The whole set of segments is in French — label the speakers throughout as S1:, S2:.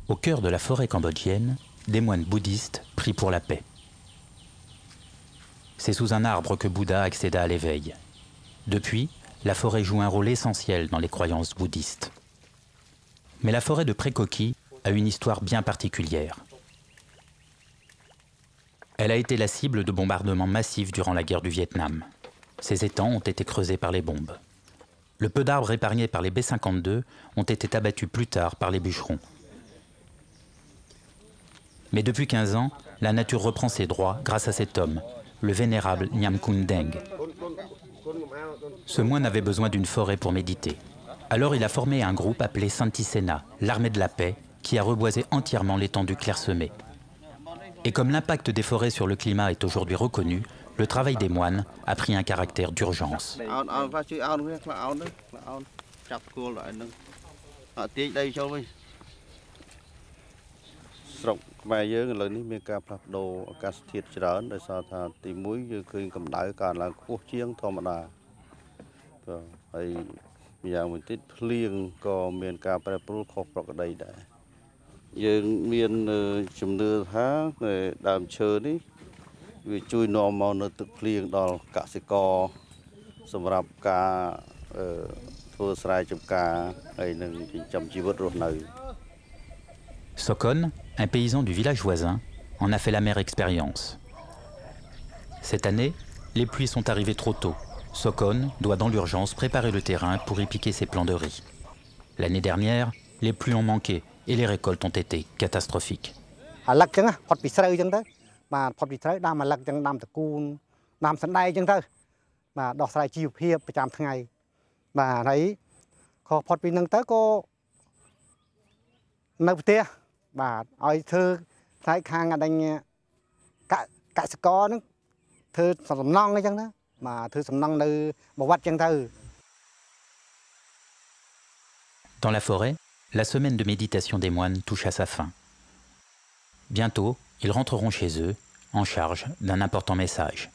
S1: Au cœur de la forêt cambodgienne, des moines bouddhistes prient pour la paix. C'est sous un arbre que Bouddha accéda à l'éveil. Depuis, la forêt joue un rôle essentiel dans les croyances bouddhistes. Mais la forêt de Pré Ko a une histoire bien particulière. Elle a été la cible de bombardements massifs durant la guerre du Vietnam. Ses étangs ont été creusés par les bombes. Le peu d'arbres épargnés par les B-52 ont été abattus plus tard par les bûcherons. Mais depuis 15 ans, la nature reprend ses droits grâce à cet homme, le vénérable Nyam Kun Deng. Ce moine avait besoin d'une forêt pour méditer. Alors il a formé un groupe appelé Santisena, l'armée de la paix, qui a reboisé entièrement l'étendue clairsemée. Et comme l'impact des forêts sur le climat est aujourd'hui reconnu, le travail des moines a pris un caractère d'urgence. Sokon, un paysan du village voisin, en a fait l'amère expérience. Cette année, les pluies sont arrivées trop tôt. Sokon doit dans l'urgence préparer le terrain pour y piquer ses plants de riz. L'année dernière, les pluies ont manqué et les récoltes ont été catastrophiques. Dans la forêt, la semaine de méditation des moines touche à sa fin. Bientôt, ils rentreront chez eux, en charge d'un important message.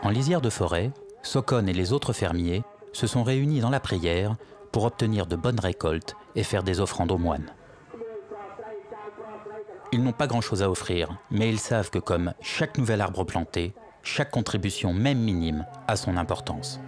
S1: En lisière de forêt, Sokon et les autres fermiers se sont réunis dans la prière pour obtenir de bonnes récoltes et faire des offrandes aux moines. Ils n'ont pas grand-chose à offrir, mais ils savent que comme chaque nouvel arbre planté, chaque contribution, même minime, a son importance.